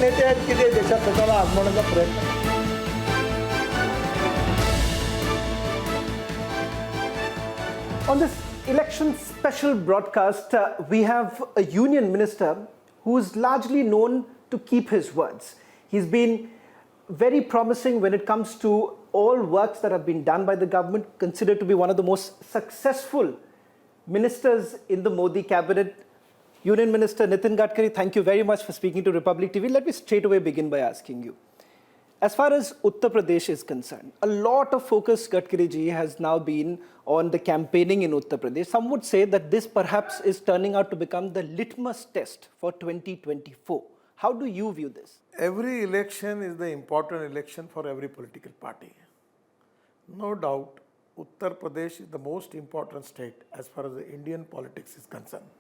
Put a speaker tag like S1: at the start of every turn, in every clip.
S1: नेते आहेत की ते देशात स्वतःला आजमावण्याचा प्रयत्न.
S2: On this election special broadcast, we have a union minister who is largely known to keep his words. He's been very promising when it comes to all works that have been done by the government, considered to be one of the most successful ministers in the Modi cabinet. Union Minister Nitin Gadkari, thank you very much for speaking to Republic TV. Let me straight away begin by asking you. As far as Uttar Pradesh is concerned, a lot of focus, Gadkari ji, has now been on the campaigning in Uttar Pradesh. Some would say that this perhaps is turning out to become the litmus test for 2024. How do you view this?
S1: Every election is the important election for every political party. No doubt, Uttar Pradesh is the most important state as far as the Indian politics is concerned.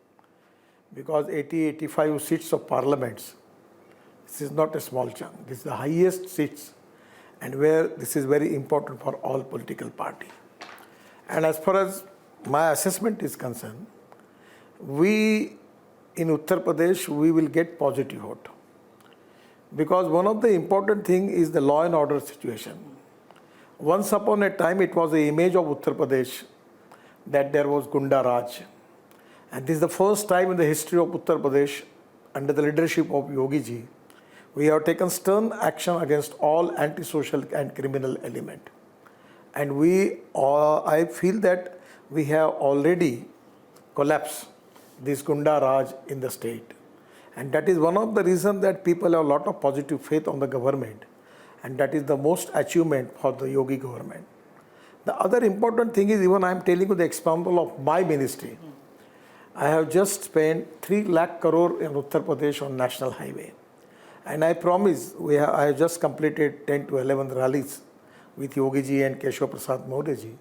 S1: Because 80-85 seats of parliaments, this is not a small chunk. This is the highest seats, and where this is very important for all political parties. And as far as my assessment is concerned, we in Uttar Pradesh, we will get positive vote. Because one of the important thing is the law and order situation. Once upon a time, it was the image of Uttar Pradesh that there was Gunda Raj. And this is the first time in the history of Uttar Pradesh, under the leadership of Yogi ji, we have taken stern action against all antisocial and criminal element. And I feel that we have already collapsed this Gunda Raj in the state. And that is one of the reasons that people have a lot of positive faith on the government. And that is the most achievement for the Yogi government. The other important thing is, even I am telling you the example of my ministry. I have just spent 3 lakh crore in Uttar Pradesh on national highway. And I promise, I have just completed 10 to 11 rallies with Yogi ji and Keshav Prasad Maurya ji.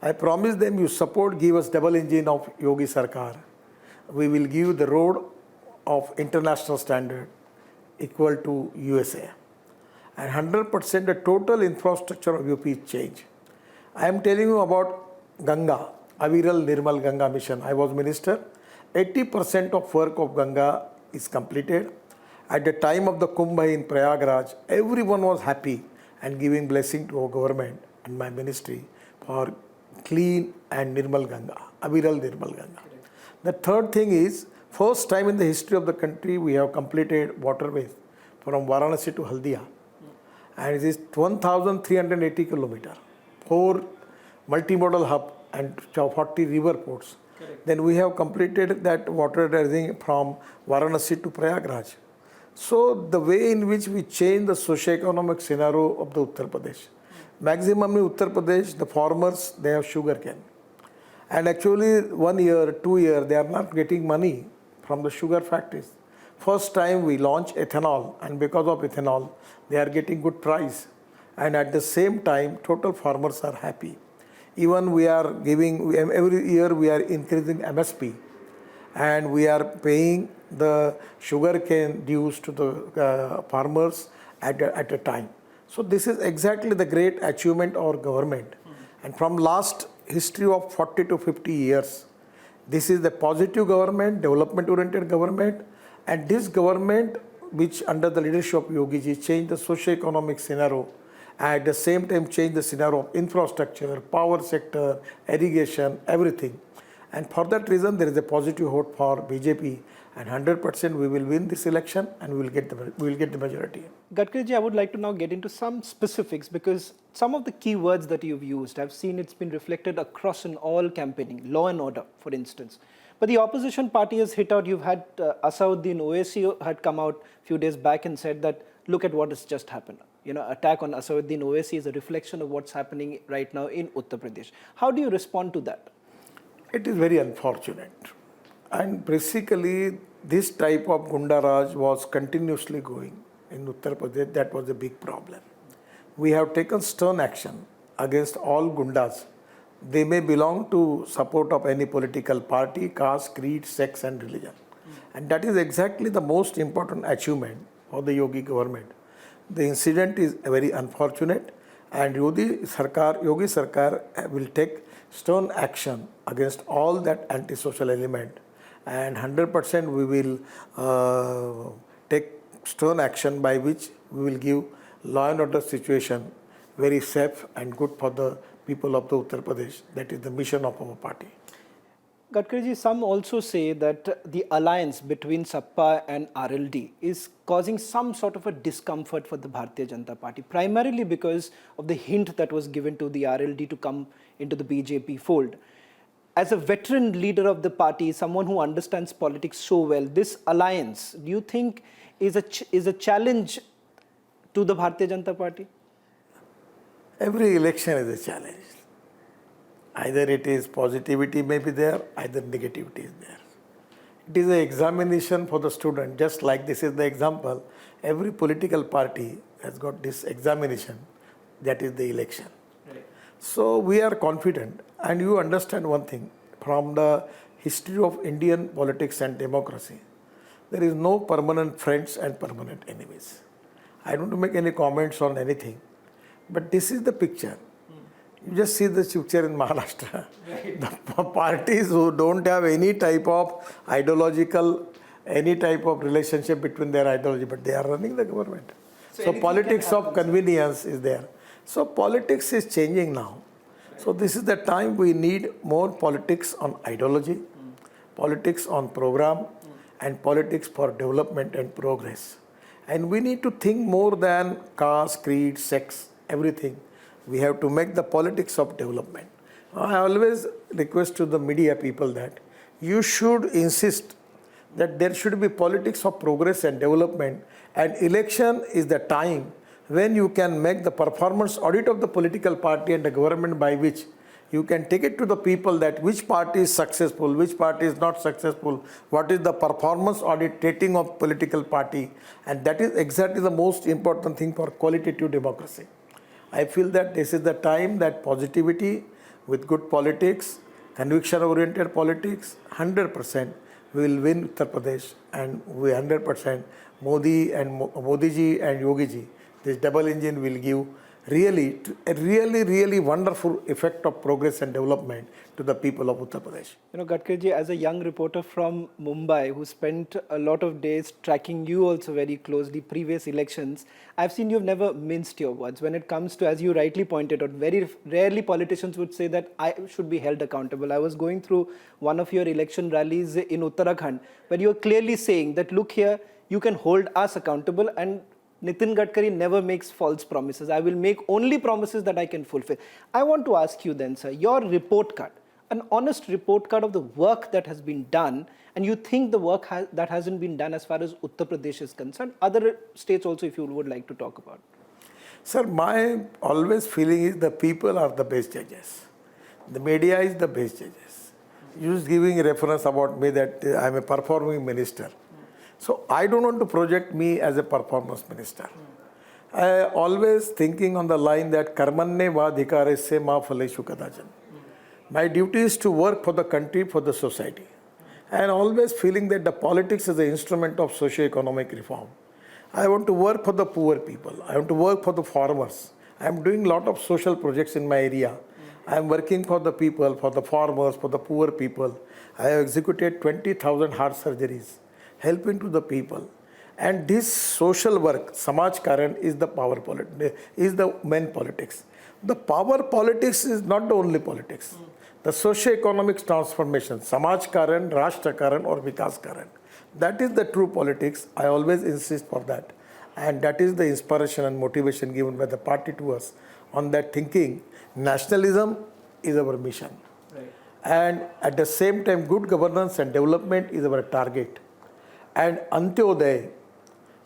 S1: I promise them, you support, give us double engine of Yogi Sarkar. We will give the road of international standard equal to USA. And 100% the total infrastructure of UP is changed. I am telling you about Ganga, Aviral Nirmal Ganga mission. I was minister. 80% of work of Ganga is completed. At the time of the Kumbh in Prayagraj, everyone was happy and giving blessing to our government and my ministry for clean and Nirmal Ganga, Aviral Nirmal Ganga. The third thing is, first time in the history of the country, we have completed waterways from Varanasi to Haldia. And it is 1,380 kilometers, 4 multimodal hub and 40 river ports. Correct. Then we have completed that waterizing from Varanasi to Prayagraj. So the way in which we change the socio-economic scenario of the Uttar Pradesh. Maximum in Uttar Pradesh, the farmers, they have sugar cane. And actually 1 year, 2 years, they are not getting money from the sugar factories. First time we launch ethanol, and because of ethanol, they are getting good price. And at the same time, total farmers are happy. Even we are giving, every year we are increasing MSP. And we are paying the sugar cane dues to the farmers at a time. So this is exactly the great achievement of our government. And from last history of 40 to 50 years, this is the positive government, development-oriented government. And this government, which under the leadership of Yogi ji, changed the socio-economic scenario. At the same time, change the scenario of infrastructure, power sector, irrigation, everything. And for that reason, there is a positive vote for BJP, and 100% we will win this election and we will get the majority.
S2: Gadkari ji, I would like to now get into some specifics, because some of the key words that you've used, I've seen it's been reflected across in all campaigning, law and order, for instance. But the opposition party has hit out. You've had Asauddin Owaisi had come out a few days back and said that, look at what has just happened. You know, attack on Asauddin Owaisi is a reflection of what's happening right now in Uttar Pradesh. How do you respond to that?
S1: It is very unfortunate. And basically, this type of Gunda Raj was continuously going in Uttar Pradesh. That was a big problem. We have taken stern action against all Gundas. They may belong to support of any political party, caste, creed, sex and religion. And that is exactly the most important achievement of the Yogi government. The incident is very unfortunate, and Yogi Sarkar will take stern action against all that antisocial element, and 100% we will take stern action by which we will give law and order situation very safe and good for the people of the Uttar Pradesh. That is the mission of our party.
S2: Gadkari, some also say that the alliance between Sappa and RLD is causing some sort of a discomfort for the Bharatiya Janata Party, primarily because of the hint that was given to the RLD to come into the BJP fold. As a veteran leader of the party, someone who understands politics so well, this alliance, do you think is a challenge to the Bharatiya Janata Party?
S1: Every election is a challenge. Either it is positivity may be there, either negativity is there. It is an examination for the student, just like this is the example. Every political party has got this examination, that is the election. Right. So we are confident, and you understand one thing, from the history of Indian politics and democracy, there is no permanent friends and permanent enemies. I don't make any comments on anything, but this is the picture. You just see the picture in Maharashtra. Right. The parties who don't have any type of ideological, any type of relationship between their ideology, but they are running the government. So politics of convenience is there. So politics is changing now. Right. So this is the time we need more politics on ideology, politics on program, and politics for development and progress. And we need to think more than caste, creed, sex, everything. We have to make the politics of development. I always request to the media people that you should insist that there should be politics of progress and development, and election is the time when you can make the performance audit of the political party and the government, by which you can take it to the people that which party is successful, which party is not successful, what is the performance audit rating of political party, and that is exactly the most important thing for qualitative democracy. I feel that this is the time that positivity with good politics, conviction-oriented politics, 100% we will win Uttar Pradesh, and we 100% Modi ji and Yogi ji, this double engine will give really wonderful effect of progress and development to the people of Uttar Pradesh.
S2: You know, Gadkari ji, as a young reporter from Mumbai who spent a lot of days tracking you also very closely, previous elections, I've seen you've never minced your words. When it comes to, as you rightly pointed out, very rarely politicians would say that I should be held accountable. I was going through one of your election rallies in Uttarakhand, where you were clearly saying that, look here, you can hold us accountable, and Nitin Gadkari never makes false promises. I will make only promises that I can fulfill. I want to ask you then, sir, your report card, an honest report card of the work that has been done, and you think the work that hasn't been done as far as Uttar Pradesh is concerned, other states also, if you would like to talk about.
S1: Sir, my always feeling is the people are the best judges. The media is the best judges. You just giving a reference about me that I am a performing minister. So I don't want to project me as a performance minister. I always thinking on the line that karmanne vadhikare se ma phaleshu kadajan. My duty is to work for the country, for the society. And always feeling that the politics is an instrument of socio-economic reform. I want to work for the poor people. I want to work for the farmers. I am doing a lot of social projects in my area. I am working for the people, for the farmers, for the poor people. I have executed 20,000 heart surgeries, helping to the people. And this social work, Samaj Karan, is the power politics, is the main politics. The power politics is not the only politics. The socio-economic transformation, Samaj Karan, Rashtra Karan or Vikas Karan. That is the true politics. I always insist for that. And that is the inspiration and motivation given by the party to us. On that thinking, nationalism is our mission. Right. And at the same time, good governance and development is our target. And Antyodaya,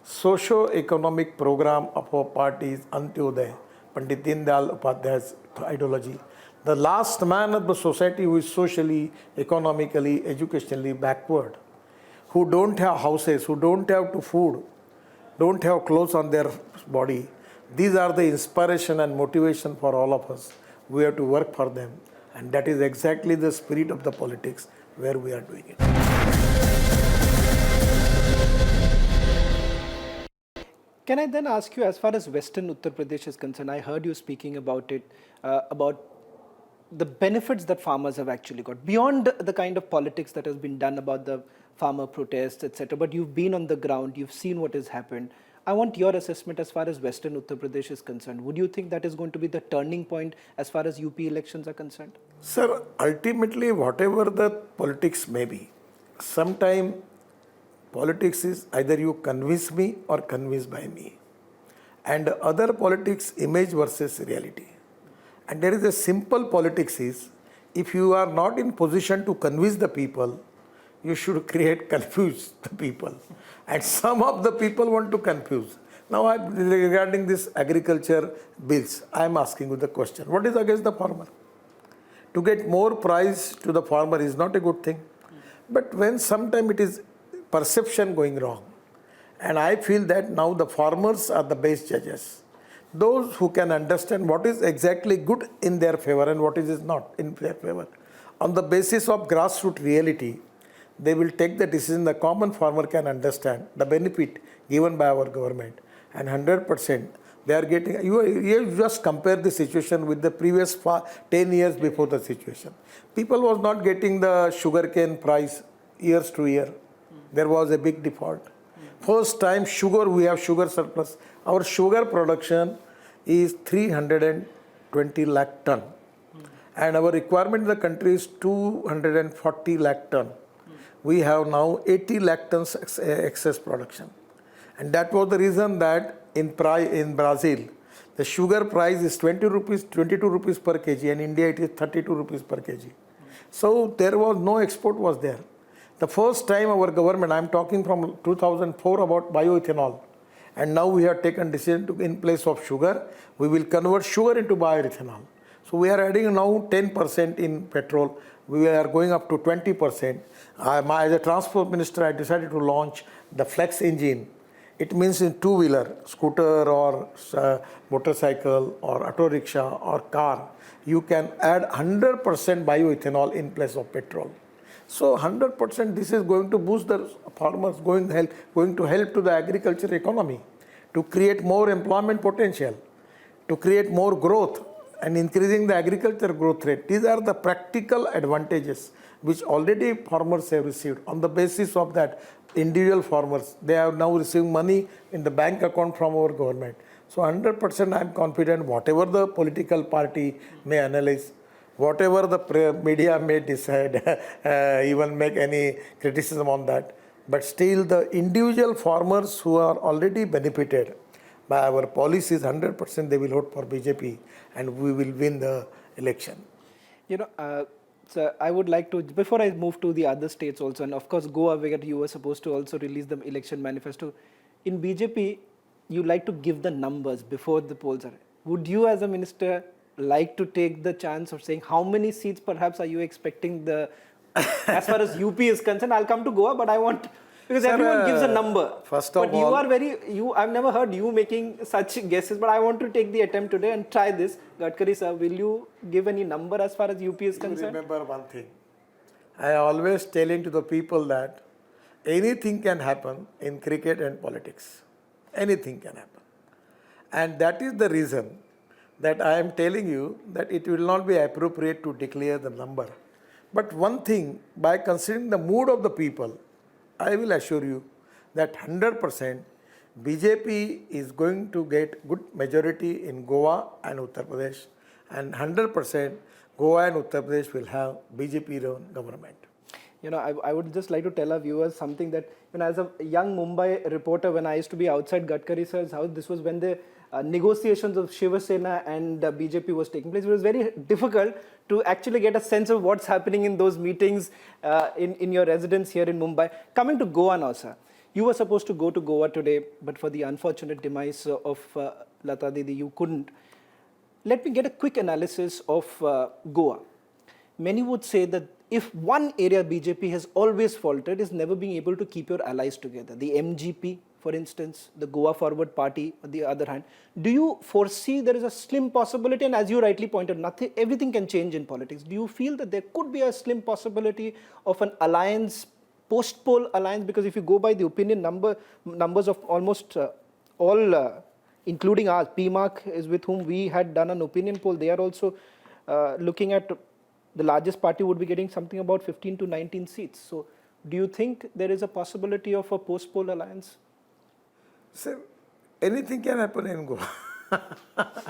S1: socio-economic program of our party is Antyodaya, Pandit Dindayal Upadhyay's ideology. The last man of the society who is socially, economically, educationally backward, who don't have houses, who don't have to food, don't have clothes on their body. These are the inspiration and motivation for all of us. We have to work for them. And that is exactly the spirit of the politics where we are doing it.
S2: Can I then ask you, as far as Western Uttar Pradesh is concerned, I heard you speaking about it, about the benefits that farmers have actually got, beyond the kind of politics that has been done about the farmer protests, etc. But you've been on the ground, you've seen what has happened. I want your assessment as far as Western Uttar Pradesh is concerned. Would you think that is going to be the turning point as far as UP elections are concerned?
S1: Sir, ultimately, whatever the politics may be, sometime politics is either you convince me or convinced by me. And other politics, image versus reality. And there is a simple politics is, if you are not in position to convince the people, you should create confuse the people. And some of the people want to confuse. Now, regarding this agriculture bills, I am asking you the question, what is against the farmer? To get more price to the farmer is not a good thing. But when sometime it is perception going wrong, and I feel that now the farmers are the best judges. Those who can understand what is exactly good in their favor and what is not in their favor. On the basis of grassroots reality, they will take the decision. The common farmer can understand the benefit given by our government, and 100% they are getting. You just compare the situation with the previous 10 years before the situation. People was not getting the sugarcane price years to year. There was a big default. First time sugar, we have sugar surplus. Our sugar production is 320 lakh ton. And our requirement in the country is 240 lakh ton. We have now 80 lakh tons excess production. And that was the reason that in Brazil, the sugar price is 22 rupees per kg, and in India it is 32 rupees per kg. So there was no export was there. The first time our government, I am talking from 2004 about bioethanol, and now we have taken decision to, in place of sugar, we will convert sugar into bioethanol. So we are adding now 10% in petrol. We are going up to 20%. As a transport minister, I decided to launch the flex engine. It means in two-wheeler, scooter or motorcycle or auto rickshaw or car, you can add 100% bioethanol in place of petrol. So 100% this is going to boost the farmers, going to help to the agriculture economy, to create more employment potential, to create more growth and increasing the agriculture growth rate. These are the practical advantages which already farmers have received. On the basis of that, individual farmers, they have now received money in the bank account from our government. So 100% I am confident whatever the political party may analyze, whatever the media may decide, even make any criticism on that, but still the individual farmers who are already benefited by our policies, 100% they will vote for BJP and we will win the election.
S2: You know, so I would like to, before I move to the other states also, and of course Goa, where you were supposed to also release the election manifesto. In BJP, you like to give the numbers before the polls are. Would you as a minister like to take the chance of saying how many seats perhaps are you expecting the, as far as UP is concerned? I'll come to Goa, but I want, because sir, everyone gives a number.
S1: First of
S2: but
S1: all,
S2: I've never heard you making such guesses, but I want to take the attempt today and try this. Gadkari sir, will you give any number as far as UP is concerned?
S1: Remember one thing. I always telling to the people that anything can happen in cricket and politics. Anything can happen. And that is the reason that I am telling you that it will not be appropriate to declare the number. But one thing, by considering the mood of the people, I will assure you that 100% BJP is going to get good majority in Goa and Uttar Pradesh, and 100% Goa and Uttar Pradesh will have BJP-run government.
S2: You know, I would just like to tell our viewers something that, you know, as a young Mumbai reporter, when I used to be outside Gadkari sir's house, this was when the negotiations of Shiva Sena and BJP was taking place. It was very difficult to actually get a sense of what's happening in those meetings in your residence here in Mumbai. Coming to Goa now, sir. You were supposed to go to Goa today, but for the unfortunate demise of Lata Didi, you couldn't. Let me get a quick analysis of Goa. Many would say that if one area BJP has always faltered is never being able to keep your allies together. The MGP, for instance, the Goa Forward Party, on the other hand. Do you foresee there is a slim possibility, and as you rightly pointed, everything can change in politics. Do you feel that there could be a slim possibility of an alliance, post-poll alliance? Because if you go by the opinion numbers of almost all, including ours, PMARC is with whom we had done an opinion poll, they are also looking at the largest party would be getting something about 15 to 19 seats. So Do you think there is a possibility of a post-poll alliance?
S1: So, anything can happen in Goa.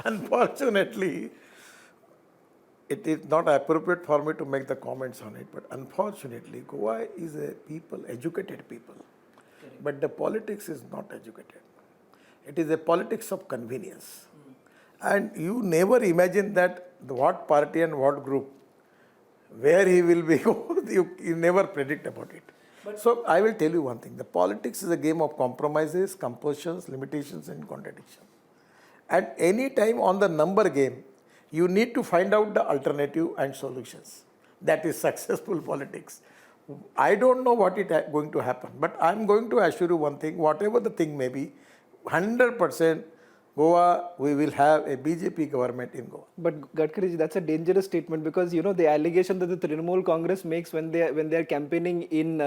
S1: Unfortunately, it is not appropriate for me to make the comments on it, but unfortunately, Goa is a people, educated people. But the politics is not educated. It is a politics of convenience. And you never imagine that what party and what group, where he will be, you never predict about it. So I will tell you one thing. The politics is a game of compromises, compulsions, limitations and contradictions. At any time on the number game, you need to find out the alternative and solutions. That is successful politics. I don't know what is going to happen, but I'm going to assure you one thing, whatever the thing may be, 100% Goa, we will have a BJP government in Goa.
S2: But Gadkari, that's a dangerous statement because the allegation that the Trinamool Congress makes when they are campaigning in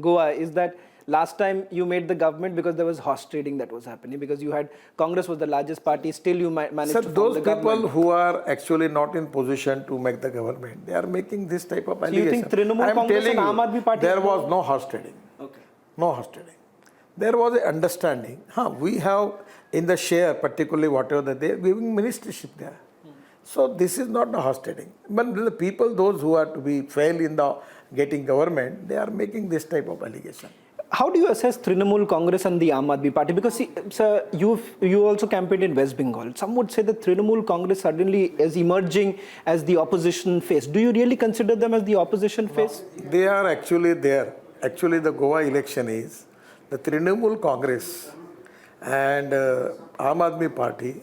S2: Goa is that last time you made the government because there was horse trading that was happening, because you had Congress was the largest party, still you managed to form
S1: those
S2: the
S1: people
S2: government.
S1: who are actually not in position to make the government, they are making this type of
S2: So you
S1: allegation.
S2: think Trinamool Congress and Aam Aadmi Party?
S1: There was no horse trading.
S2: Okay.
S1: No horse trading. There was an understanding. We have in the share, particularly whatever they are giving ministership there. So this is not the horse trading. But the people, those who are to be fail in the getting government, they are making this type of allegation.
S2: How do you assess Trinamool Congress and the Aam Aadmi Party? Because see, sir, you also campaigned in West Bengal. Some would say that Trinamool Congress suddenly is emerging as the opposition face. Do you really consider them as the opposition face?
S1: They are actually there. Actually, the Goa election is the Trinamool Congress and Aam Aadmi Party.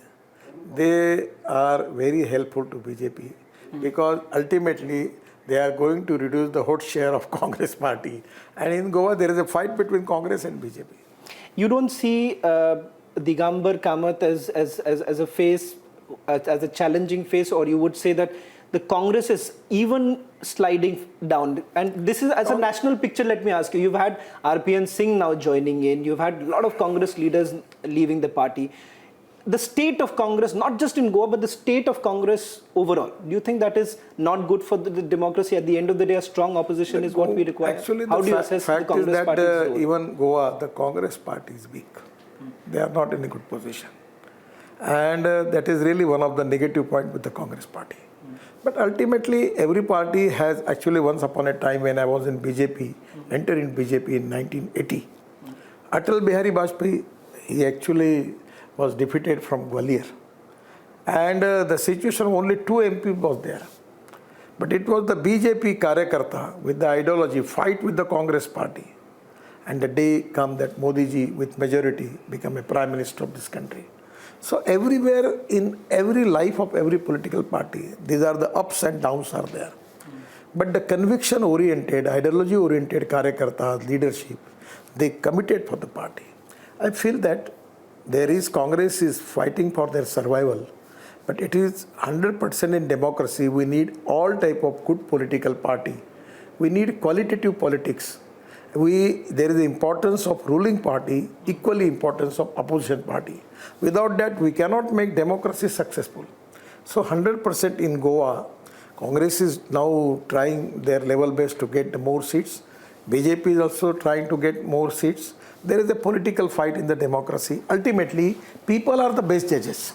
S1: They are very helpful to BJP because ultimately they are going to reduce the vote share of Congress party. And in Goa, there is a fight between Congress and BJP.
S2: You don't see Digambar Kamath as a face, as a challenging face, or you would say that the Congress is even sliding down. And this is as a national picture, let me ask you. You've had RPN Singh now joining in. You've had a lot of Congress leaders leaving the party. The state of Congress, not just in Goa, but the state of Congress overall, do you think that is not good for the democracy? At the end of the day, a strong opposition is what we require.
S1: Actually,
S2: how do you assess the Congress
S1: is that
S2: party's role?
S1: even Goa, the Congress party is weak. They are not in a good position. And that is really one of the negative points with the Congress party. But ultimately, every party has actually once upon a time when I was in BJP, entered in BJP in 1980. Atal Bihari Vajpayee, he actually was defeated from Gwalior. And the situation, only 2 MP was there. But it was the BJP Karyakarta with the ideology, fight with the Congress party. And the day come that Modi ji with majority become a prime minister of this country. So everywhere in every life of every political party, these are the ups and downs are there. But the conviction oriented, ideology oriented Karyakarta leadership, they committed for the party. I feel that Congress is fighting for their survival, but it is 100% in democracy. We need all type of good political party. We need qualitative politics. There is the importance of ruling party, equally importance of opposition party. Without that, we cannot make democracy successful. So 100% in Goa, Congress is now trying their level best to get more seats. BJP is also trying to get more seats. There is a political fight in the democracy. Ultimately, people are the best judges.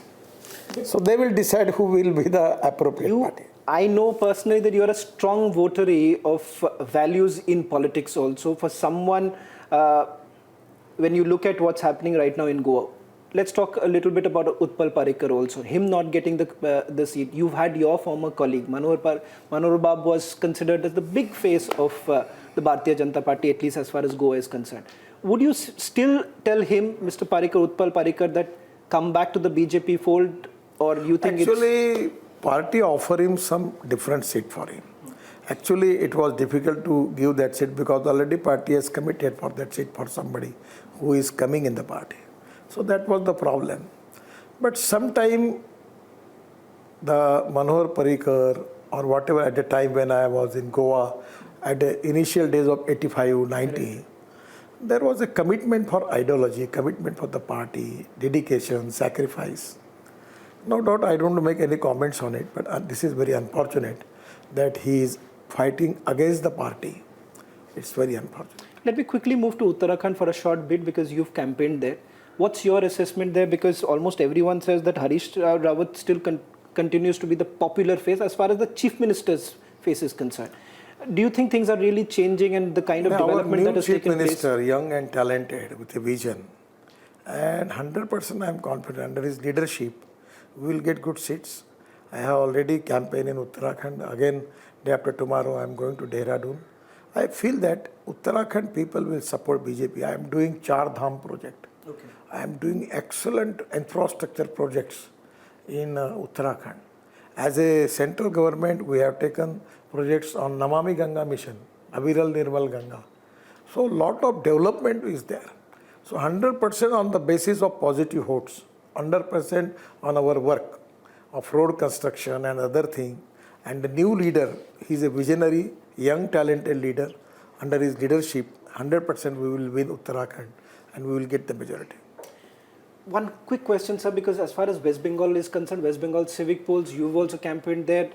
S1: So they will decide who will be the appropriate party.
S2: I know personally that you are a strong votary of values in politics also. For someone, when you look at what's happening right now in Goa, let's talk a little bit about Utpal Parikar also. Him not getting the seat. You've had your former colleague, Manohar Babu was considered as the big face of the Bharatiya Janata Party, at least as far as Goa is concerned. Would you still tell him, Mr. Parikar, Utpal Parikar, that come back to the BJP fold, or you think
S1: actually party offer him some different seat for him? Actually, it was difficult to give that seat because already party has committed for that seat for somebody who is coming in the party. So that was the problem. But sometime the Manohar Parikar or whatever at the time when I was in Goa, at the initial days of 85, 90, there was a commitment for ideology, commitment for the party, dedication, sacrifice. No doubt I don't make any comments on it, but this is very unfortunate that he is fighting against the party It's very unfortunate.
S2: Let me quickly move to Uttarakhand for a short bit because you've campaigned there. What's your assessment there? Because almost everyone says that Harish Rawat still continues to be the popular face as far as the Chief Minister's face is concerned. Do you think things are really changing and the kind of development that has taken place?
S1: Our new Chief Minister, young and talented with a vision, and 100% I am confident under his leadership, we will get good seats. I have already campaigned in Uttarakhand. Again, day after tomorrow, I am going to Dehradun. I feel that Uttarakhand people will support BJP. I am doing Char Dham project.
S2: Okay.
S1: I am doing excellent infrastructure projects in Uttarakhand. As a central government, we have taken projects on Namami Ganga mission, Aviral Nirmal Ganga. So, lot of development is there. So, 100% on the basis of positive votes, 100% on our work of road construction and other thing. And the new leader, he is a visionary, young, talented leader. Under his leadership, 100% we will win Uttarakhand and we will get the majority.
S2: One quick question, sir, because as far as West Bengal is concerned, West Bengal civic polls, you've also campaigned there.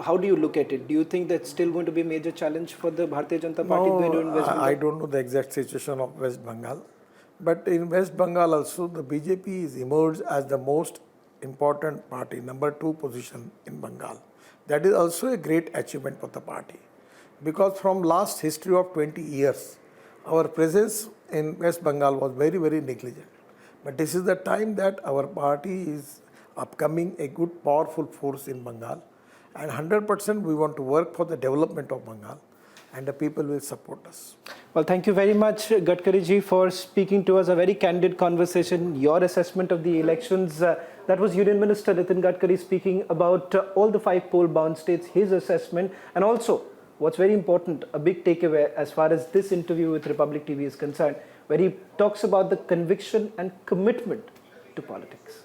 S2: How do you look at it? Do you think that's still going to be a major challenge for the Bharatiya Janata Party going to in West Bengal?
S1: I don't know the exact situation of West Bengal. But in West Bengal also, the BJP is emerged as the most important party, number 2 position in Bengal. That is also a great achievement for the party. Because from last history of 20 years, our presence in West Bengal was very, very negligent. But this is the time that our party is upcoming a good, powerful force in Bengal. And 100% we want to work for the development of Bengal. And the people will support us.
S2: Well, thank you very much, Gadkari ji, for speaking to us. A very candid conversation. Your assessment of the elections. That was Union Minister Nitin Gadkari speaking about all the 5 poll-bound states, his assessment. And also, what's very important, a big takeaway as far as this interview with Republic TV is concerned, where he talks about the conviction and commitment to politics.